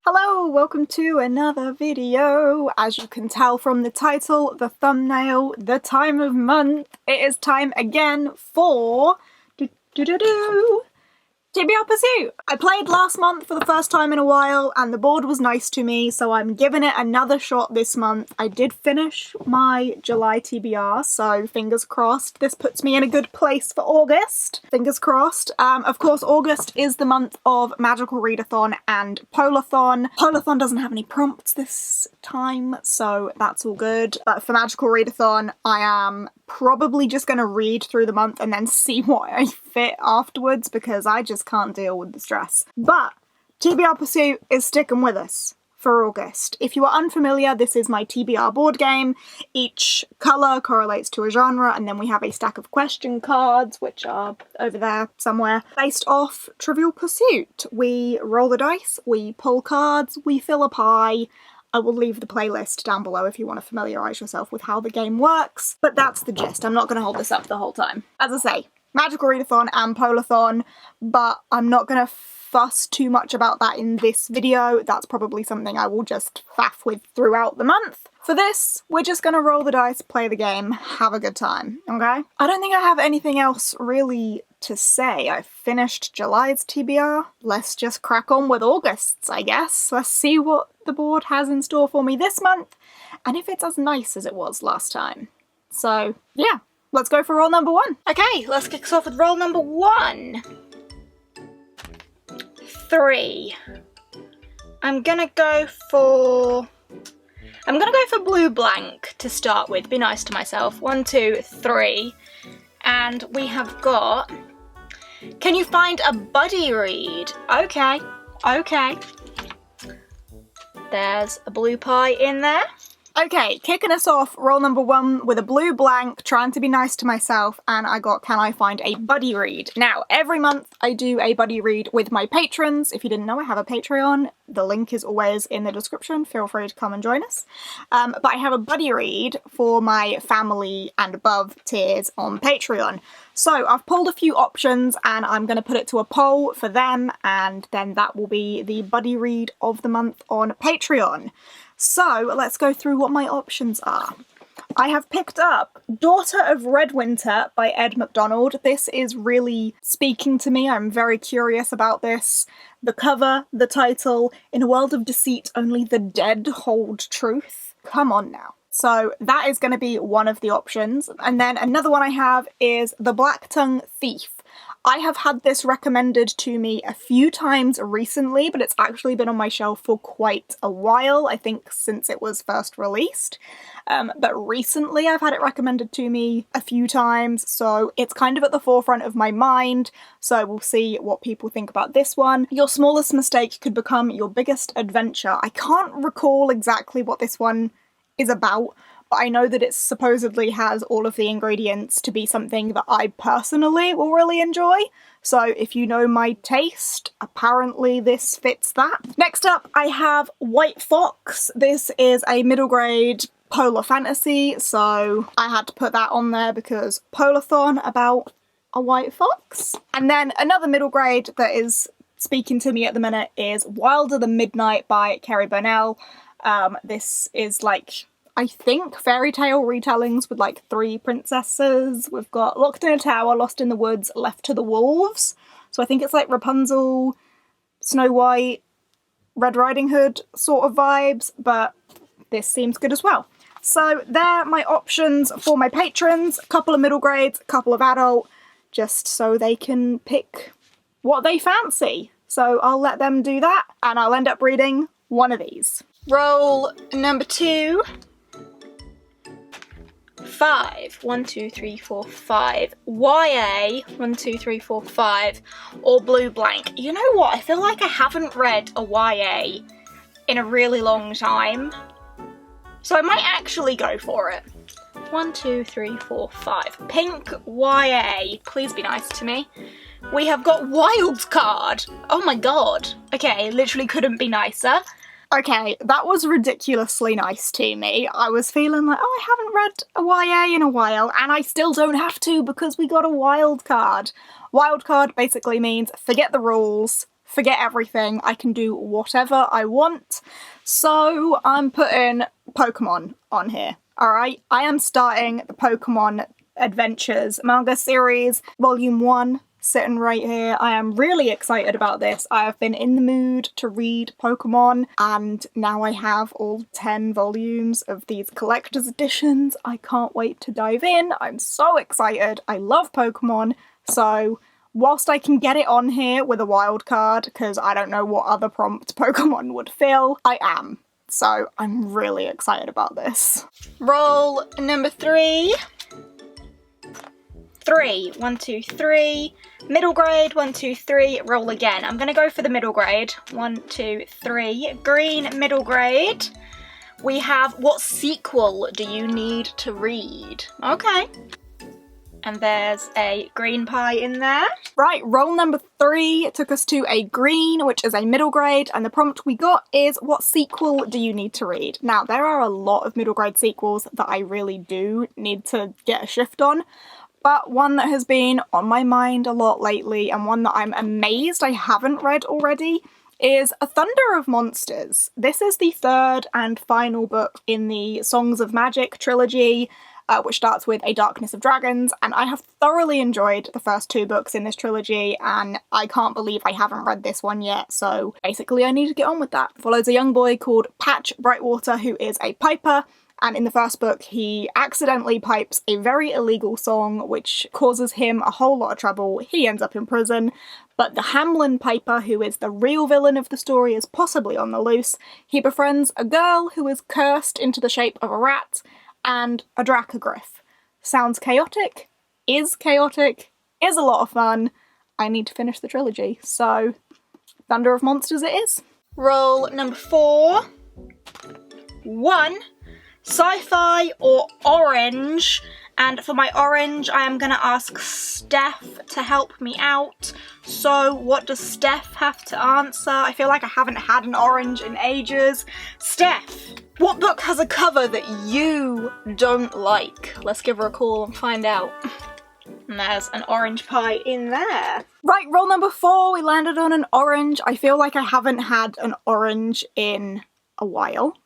Hello, welcome to another video. As you can tell from the title, the thumbnail, the time of month, it is time again for TBR Pursuit. I played last month for the first time in a while and the board was nice to me, so I'm giving it another shot this month. I did finish my July TBR, so fingers crossed this puts me in a good place for August. Fingers crossed. Of course, August is the month of Magical Readathon and Polathon. Polathon doesn't have any prompts this time, so that's all good. But for Magical Readathon, I am probably just going to read through the month and then see what I fit afterwards because I just can't deal with the stress. But TBR Pursuit is sticking with us for August. If you are unfamiliar, this is my TBR board game. Each colour correlates to a genre, and then we have a stack of question cards, which are over there somewhere, based off Trivial Pursuit. We roll the dice, we pull cards, we fill a pie. I will leave the playlist down below if you want to familiarise yourself with how the game works, but that's the gist. I'm not going to hold this up the whole time. As I say, Magical Readathon and Polathon, but I'm not going to fuss too much about that in this video. That's probably something I will just faff with throughout the month. For this, we're just going to roll the dice, play the game, have a good time, okay? I don't think I have anything else really to say. I finished July's TBR. Let's just crack on with August's, I guess. Let's see what the board has in store for me this month, and if it's as nice as it was last time. So, yeah, let's go for roll number one. Okay, let's kick us off with roll number 1. 3. I'm gonna go for blue blank to start with. Be nice to myself. 1, 2, 3. And we have got... Can you find a buddy read? Okay. There's a blue pie in there. Okay, kicking us off, roll number 1 with a blue blank, trying to be nice to myself, and I got Can I Find a Buddy Read? Now, every month I do a buddy read with my patrons. If you didn't know, I have a Patreon. The link is always in the description. Feel free to come and join us. But I have a buddy read for my family and above tiers on Patreon. So I've pulled a few options and I'm going to put it to a poll for them, and then that will be the buddy read of the month on Patreon. So let's go through what my options are. I have picked up Daughter of Redwinter by Ed Mcdonald. This is really speaking to me. I'm very curious about this. The cover, the title, in a world of deceit, only the dead hold truth. Come on now. So that is going to be one of the options. And then another one I have is The Black Tongue Thief. I have had this recommended to me a few times recently, but it's actually been on my shelf for quite a while, I think since it was first released. But recently I've had it recommended to me a few times, so it's kind of at the forefront of my mind, so we'll see what people think about this one. Your smallest mistake could become your biggest adventure. I can't recall exactly what this one is about, but I know that it supposedly has all of the ingredients to be something that I personally will really enjoy. So if you know my taste, apparently this fits that. Next up, I have White Fox. This is a middle grade polar fantasy, so I had to put that on there because Polathon about a white fox. And then another middle grade that is speaking to me at the minute is Wilder Than Midnight by Carrie, Burnell. This is like, I think, fairy tale retellings with like 3 princesses. We've got Locked in a Tower, Lost in the Woods, Left to the Wolves. So I think it's like Rapunzel, Snow White, Red Riding Hood sort of vibes, but this seems good as well. So they're my options for my patrons. A couple of middle grades, a couple of adult, just so they can pick what they fancy. So I'll let them do that, and I'll end up reading one of these. Roll number 2. 5. 1, 2, 3, 4, 5. YA, 1, 2, 3, 4, 5, or blue blank. You know what? I feel like I haven't read a YA in a really long time, so I might actually go for it. 1, 2, 3, 4, 5. Pink YA. Please be nice to me. We have got Wild Card. Oh my god. Okay, literally couldn't be nicer. Okay, that was ridiculously nice to me. I was feeling like, oh, I haven't read a YA in a while, and I still don't have to because we got a wild card. Wild card basically means forget the rules, forget everything. I can do whatever I want. So I'm putting Pokemon on here. Alright, I am starting the Pokemon Adventures manga series, volume 1, sitting right here. I am really excited about this. I have been in the mood to read Pokemon, and now I have all 10 volumes of these collector's editions. I can't wait to dive in. I'm so excited. I love Pokemon, so whilst I can get it on here with a wild card, because I don't know what other prompt Pokemon would fill, I am. So I'm really excited about this. Roll number 3. 3. 1, 2, 3. Middle grade, 1, 2, 3. Roll again. I'm gonna go for the middle grade. 1, 2, 3. Green middle grade. We have, what sequel do you need to read? Okay. And there's a green pie in there. Right, roll number 3 took us to a green, which is a middle grade, and the prompt we got is, what sequel do you need to read? Now, there are a lot of middle grade sequels that I really do need to get a shift on, but one that has been on my mind a lot lately, and one that I'm amazed I haven't read already, is A Thunder of Monsters. This is the 3rd and final book in the Songs of Magic trilogy, which starts with A Darkness of Dragons, and I have thoroughly enjoyed the first 2 books in this trilogy, and I can't believe I haven't read this one yet, so basically I need to get on with that. It follows a young boy called Patch Brightwater, who is a piper, and in the first book he accidentally pipes a very illegal song which causes him a whole lot of trouble. He ends up in prison, but the Hamlin Piper, who is the real villain of the story, is possibly on the loose. He befriends a girl who is cursed into the shape of a rat, and a Dracogryph. Sounds chaotic, is a lot of fun. I need to finish the trilogy, so Thunder of Monsters it is. Roll number 4. 1. Sci-fi or orange? And for my orange, I am gonna ask Steph to help me out. So what does Steph have to answer? I feel like I haven't had an orange in ages. Steph, what book has a cover that you don't like? Let's give her a call and find out. And there's an orange pie in there. Right, roll number 4, we landed on an orange. I feel like I haven't had an orange in a while.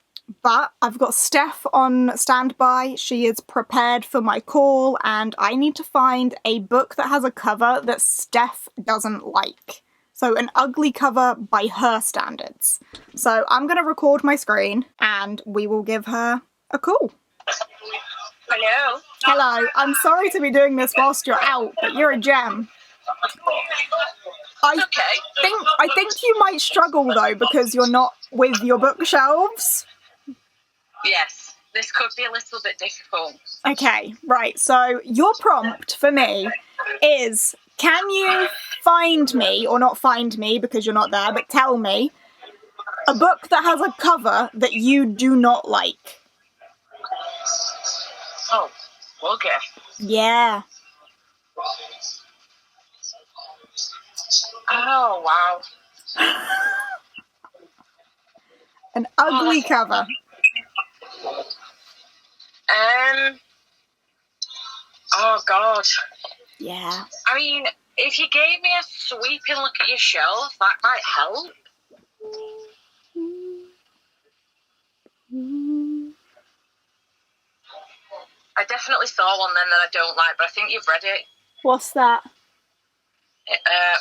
But I've got Steph on standby. She is prepared for my call, and I need to find a book that has a cover that Steph doesn't like. So an ugly cover by her standards. So I'm going to record my screen and we will give her a call. Hello. Hello. I'm sorry to be doing this whilst you're out, but you're a gem. I think you might struggle though because you're not with your bookshelves. Yes, this could be a little bit difficult. Okay, right, so your prompt for me is, can you find me, or not find me because you're not there, but tell me, a book that has a cover that you do not like? Oh, okay. Yeah. Oh, wow. An ugly cover. Oh God. Yeah. I mean, if you gave me a sweeping look at your shelf, that might help. I definitely saw one then that I don't like, but I think you've read it. What's that?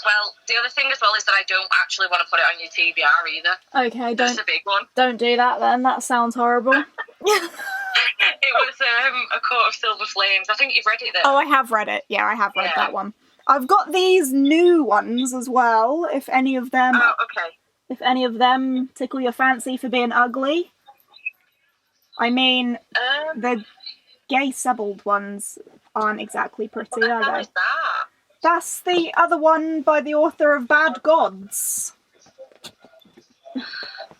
Well, the other thing as well is that I don't actually want to put it on your TBR either. Okay, It's a big one. Don't do that then, that sounds horrible. It was A Court of Silver Flames. I think you've read it then. Oh, I have read it. Yeah, I have read that one. I've got these new ones as well, if any of them... Oh, okay. If any of them tickle your fancy for being ugly. I mean, the gay subbed ones aren't exactly pretty, are they? What the hell is that? That's the other one by the author of Bad Gods.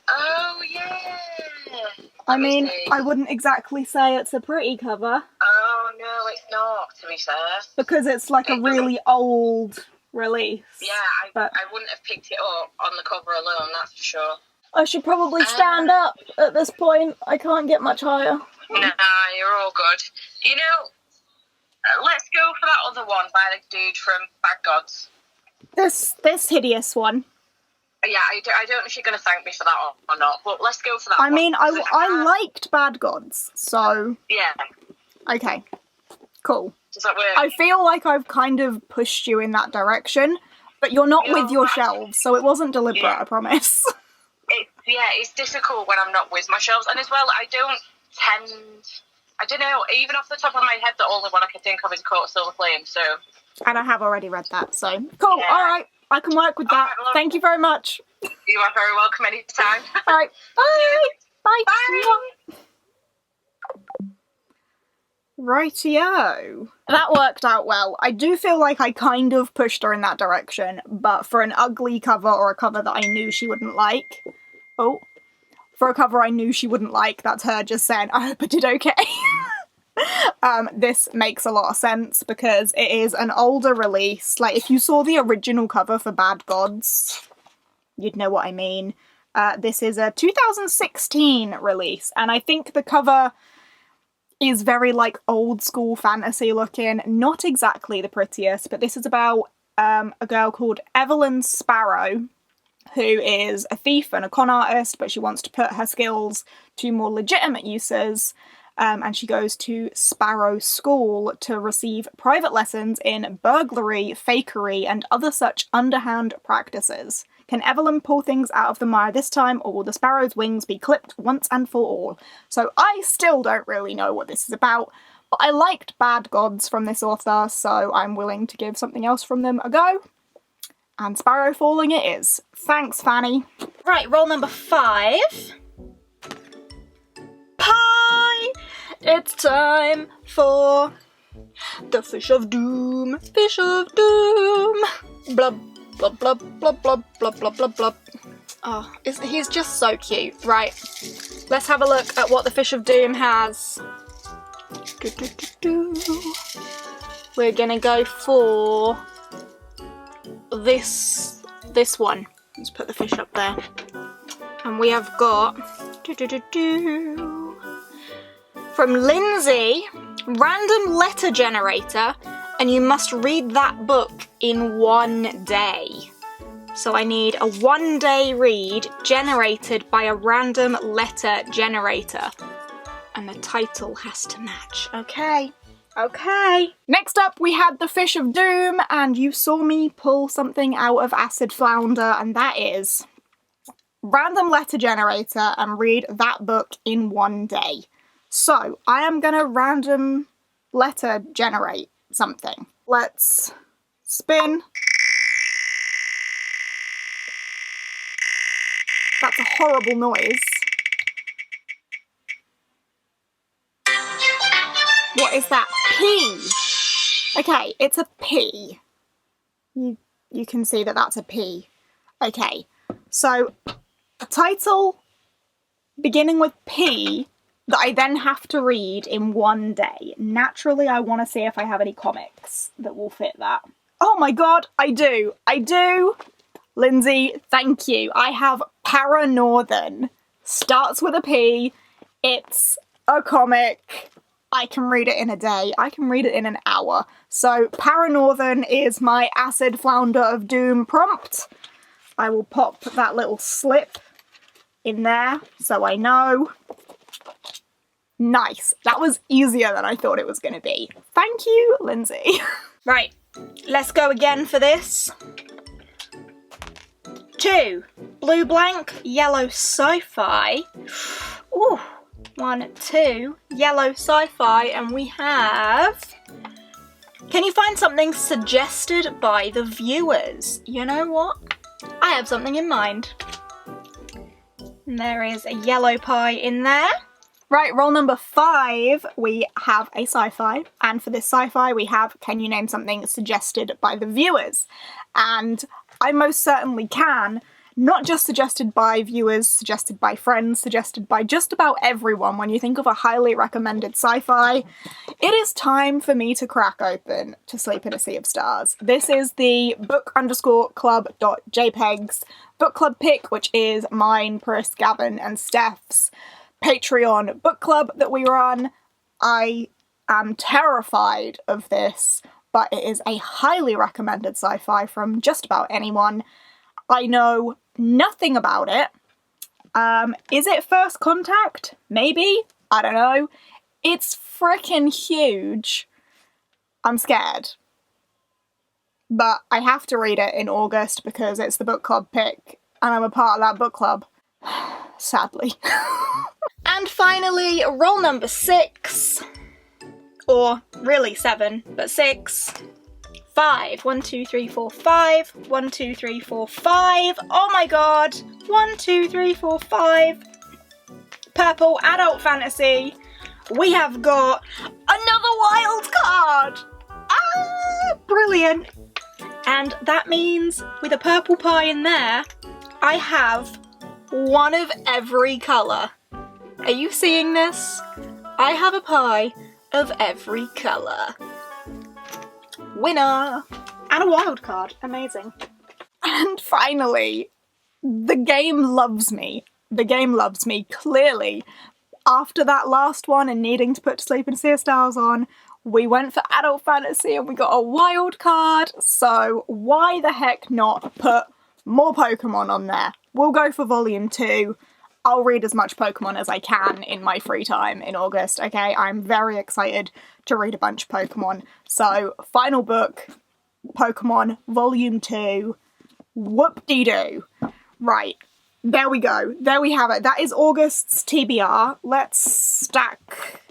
Oh, yeah. I mean, I wouldn't exactly say it's a pretty cover. Oh, no, it's not, to be fair. Because it's like a really old release. Yeah, I wouldn't have picked it up on the cover alone, that's for sure. I should probably stand up at this point. I can't get much higher. Nah, you're all good. You know, let's go for that other one by the dude from Bad Gods. This hideous one. Yeah, I don't know if you're going to thank me for that or not, but let's go for that. I mean, I liked Bad Gods, so... Yeah. Okay, cool. Does that work? I feel like I've kind of pushed you in that direction, but you're not with your shelves, so it wasn't deliberate, I promise. It's difficult when I'm not with my shelves, and as well, I don't know, even off the top of my head, the only one I can think of is Court of Silver Flame, so... And I have already read that, so... Cool, alright, I can work with that. Right, well, thank you very much. You are very welcome anytime. Alright, bye! Bye! Bye! Rightio. That worked out well. I do feel like I kind of pushed her in that direction, but for an ugly cover or a cover that I knew she wouldn't like... Oh. For a cover I knew she wouldn't like, that's her just saying, I hope I did okay. This makes a lot of sense because it is an older release. Like, if you saw the original cover for Bad Gods, you'd know what I mean. This is a 2016 release, and I think the cover is very, like, old school fantasy looking. Not exactly the prettiest, but this is about a girl called Evelyn Sparrow, who is a thief and a con artist, but she wants to put her skills to more legitimate uses, and she goes to Sparrow School to receive private lessons in burglary, fakery, and other such underhand practices. Can Evelyn pull things out of the mire this time, or will the Sparrow's wings be clipped once and for all? So I still don't really know what this is about, but I liked Bad Gods from this author, so I'm willing to give something else from them a go. And Sparrow Falling it is. Thanks, Fanny. Right, roll number 5. Pie! It's time for the Fish of Doom. Fish of Doom. Blub, blub, blub, blub, blub, blub, blub, blub, blub. Oh, he's just so cute. Right, let's have a look at what the Fish of Doom has. We're gonna go for this one. Let's put the fish up there. And we have got from Lindsay, random letter generator, and you must read that book in 1 day. So I need a 1-day read generated by a random letter generator. And the title has to match. Okay. Okay. Next up we had the Fish of Doom, and you saw me pull something out of Acid Flounder, and that is random letter generator and read that book in 1 day. So I am gonna random letter generate something. Let's spin. That's a horrible noise. What is that? P. Okay, it's a P. You can see that that's a P. Okay, so a title beginning with P that I then have to read in 1 day. Naturally, I want to see if I have any comics that will fit that. Oh my god, I do. I do. Lindsay, thank you. I have Paranorthern. Starts with a P. It's a comic. I can read it in a day. I can read it in an hour. So Paranorthern is my Acid Flounder of Doom prompt. I will pop that little slip in there so I know. Nice. That was easier than I thought it was going to be. Thank you, Lindsay. Right, let's go again for this. 2. Blue blank, yellow sci-fi. Ooh. 1, 2, yellow sci-fi, and we have... Can you find something suggested by the viewers? You know what? I have something in mind. And there is a yellow pie in there. Right, roll number 5, we have a sci-fi, and for this sci-fi we have, can you name something suggested by the viewers? And I most certainly can. Not just suggested by viewers, suggested by friends, suggested by just about everyone. When you think of a highly recommended sci-fi, it is time for me to crack open To Sleep in a Sea of Stars. This is the book_club.jpegs book club pick, which is mine, Pris, Gavin, and Steph's Patreon book club that we run. I am terrified of this, but it is a highly recommended sci-fi from just about anyone. I know nothing about it. Is it First Contact? Maybe? I don't know. It's freaking huge. I'm scared. But I have to read it in August because it's the book club pick and I'm a part of that book club. Sadly. And finally, roll number 6. Or really 7, but 6. 5. 1, 2, 3, 4, 5. 1, 2, 3, 4, 5. Oh my god. 1, 2, 3, 4, 5. Purple adult fantasy. We have got another wild card. Ah, brilliant. And that means with a purple pie in there, I have one of every colour. Are you seeing this? I have a pie of every colour. Winner! And a wild card. Amazing. And finally, the game loves me. The game loves me, clearly. After that last one and needing to put To Sleep and See Stars on, we went for adult fantasy and we got a wild card, so why the heck not put more Pokemon on there? We'll go for volume 2. I'll read as much Pokemon as I can in my free time in August, okay? I'm very excited to read a bunch of Pokemon. So, final book, Pokemon, volume 2, whoop-de-doo. Right, there we go. There we have it. That is August's TBR. Let's stack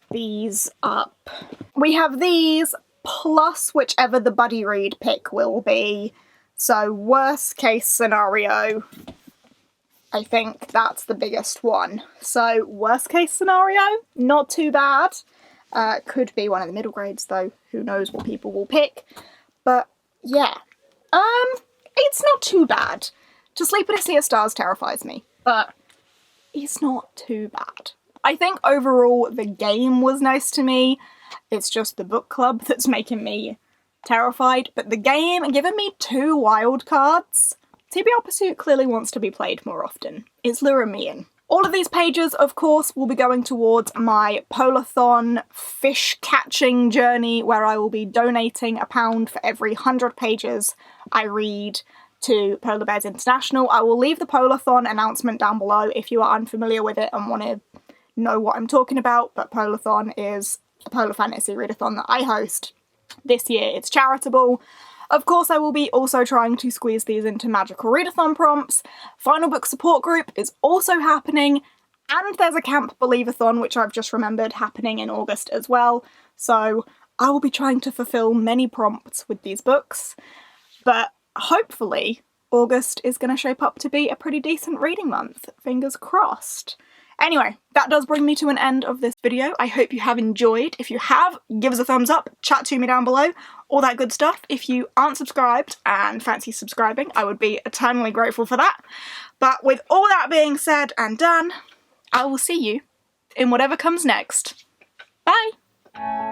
these up. We have these plus whichever the buddy read pick will be. So worst case scenario, I think that's the biggest one. So worst case scenario, not too bad. Could be one of the middle grades though. Who knows what people will pick. But yeah, it's not too bad. To Sleep and See Stars terrifies me, but it's not too bad. I think overall the game was nice to me. It's just the book club that's making me terrified. But the game, given me 2 wild cards, TBR Pursuit clearly wants to be played more often. It's luring me in. All of these pages, of course, will be going towards my Polathon fish catching journey, where I will be donating £1 for every 100 pages I read to Polar Bears International. I will leave the Polathon announcement down below if you are unfamiliar with it and want to know what I'm talking about, but Polathon is a Polar Fantasy readathon that I host. This year it's charitable. Of course I will be also trying to squeeze these into magical readathon prompts. Final book support group is also happening, and there's a Camp Believathon, which I've just remembered, happening in August as well. So I will be trying to fulfill many prompts with these books, but hopefully August is going to shape up to be a pretty decent reading month. Fingers crossed. Anyway, that does bring me to an end of this video. I hope you have enjoyed. If you have, give us a thumbs up, chat to me down below, all that good stuff. If you aren't subscribed and fancy subscribing, I would be eternally grateful for that. But with all that being said and done, I will see you in whatever comes next. Bye!